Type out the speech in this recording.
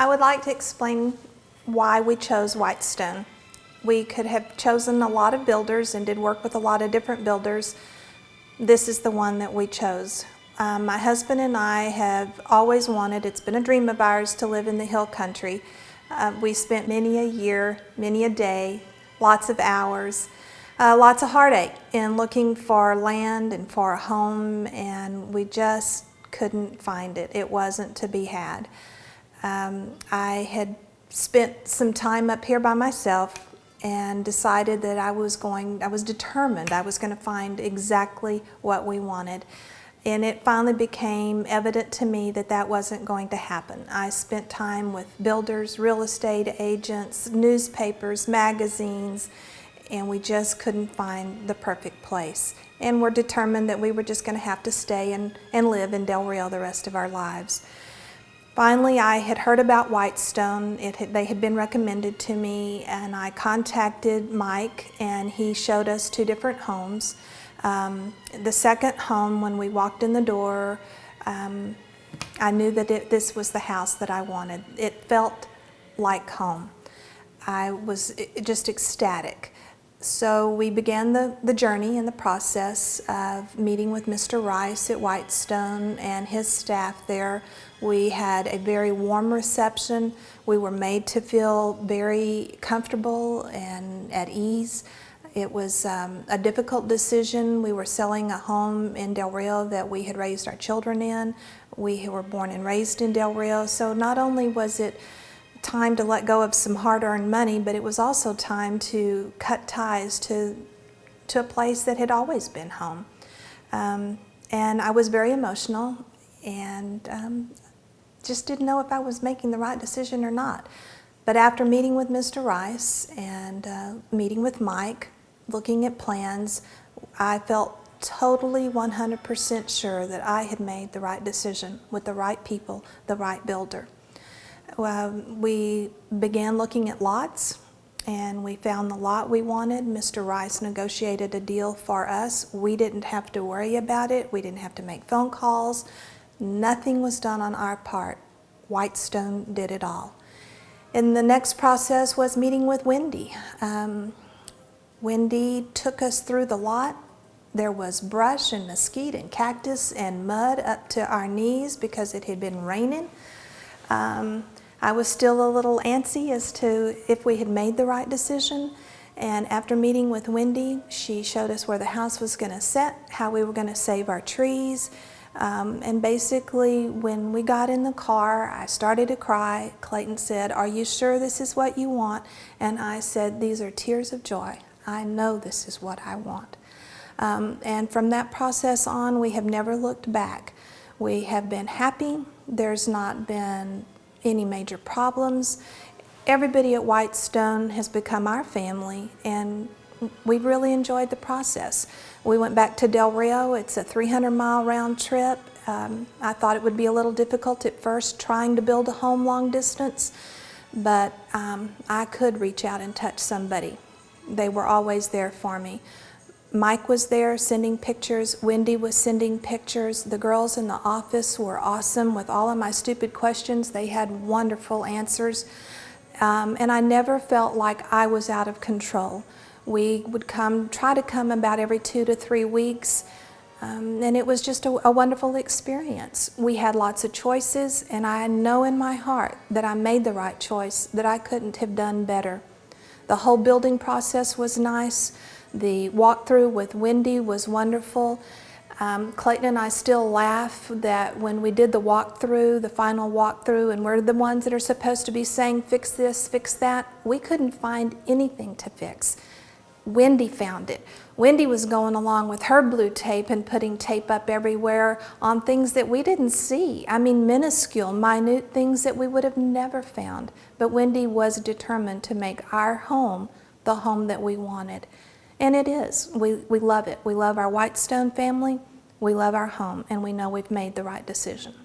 I would like to explain why we chose Whitestone. We could have chosen a lot of builders and did work with a lot of different builders. This is the one that we chose. My husband and I have always wanted, it's been a dream of ours, to live in the hill country. We spent many a year, many a day, lots of hours, lots of heartache in looking for land and for a home, and we just couldn't find it. It wasn't to be had. I had spent some time up here by myself and decided that I was determined I was going to find exactly what we wanted. And it finally became evident to me that that wasn't going to happen. I spent time with builders, real estate agents, newspapers, magazines, and we just couldn't find the perfect place. And we're determined that we were just going to have to stay and live in Del Rio the rest of our lives. Finally, I had heard about Whitestone. They had been recommended to me, and I contacted Mike, and he showed us 2 different homes. The second home, when we walked in the door, I knew that this was the house that I wanted. It felt like home. I was just ecstatic. So we began the journey and the process of meeting with Mr. Rice at Whitestone and his staff there. We had a very warm reception. We were made to feel very comfortable and at ease. It was a difficult decision. We were selling a home in Del Rio that we had raised our children in. We were born and raised in Del Rio, so not only was it time to let go of some hard-earned money, but it was also time to cut ties to a place that had always been home. And I was very emotional and just didn't know if I was making the right decision or not. But after meeting with Mr. Rice and meeting with Mike, looking at plans, I felt totally 100% sure that I had made the right decision with the right people, the right builder. We began looking at lots, and we found the lot we wanted. Mr. Rice negotiated a deal for us. We didn't have to worry about it. We didn't have to make phone calls. Nothing was done on our part. Whitestone did it all. And the next process was meeting with Wendy. Wendy took us through the lot. There was brush and mesquite and cactus and mud up to our knees because it had been raining. I was still a little antsy as to if we had made the right decision. And after meeting with Wendy, she showed us where the house was going to sit, how we were going to save our trees. And basically, when we got in the car, I started to cry. Clayton said, "Are you sure this is what you want?" And I said, "These are tears of joy. I know this is what I want." And from that process on, we have never looked back. We have been happy. There's not been any major problems. Everybody at Whitestone has become our family, and we really enjoyed the process. We went back to Del Rio. It's a 300-mile round trip. I thought it would be a little difficult at first trying to build a home long distance, but I could reach out and touch somebody. They were always there for me. Mike was there sending pictures. Wendy was sending pictures. The girls in the office were awesome with all of my stupid questions. They had wonderful answers. And I never felt like I was out of control. We would try to come about every 2 to 3 weeks. And it was just a wonderful experience. We had lots of choices, and I know in my heart that I made the right choice, that I couldn't have done better. The whole building process was nice. The walkthrough with Wendy was wonderful. Clayton and I still laugh that when we did the walkthrough, the final walkthrough, and we're the ones that are supposed to be saying, "Fix this, fix that," we couldn't find anything to fix. Wendy found it. Wendy was going along with her blue tape and putting tape up everywhere on things that we didn't see. I mean, minuscule, minute things that we would have never found. But Wendy was determined to make our home the home that we wanted. And it is. We love it. We love our Whitestone family. We love our home, and we know we've made the right decision.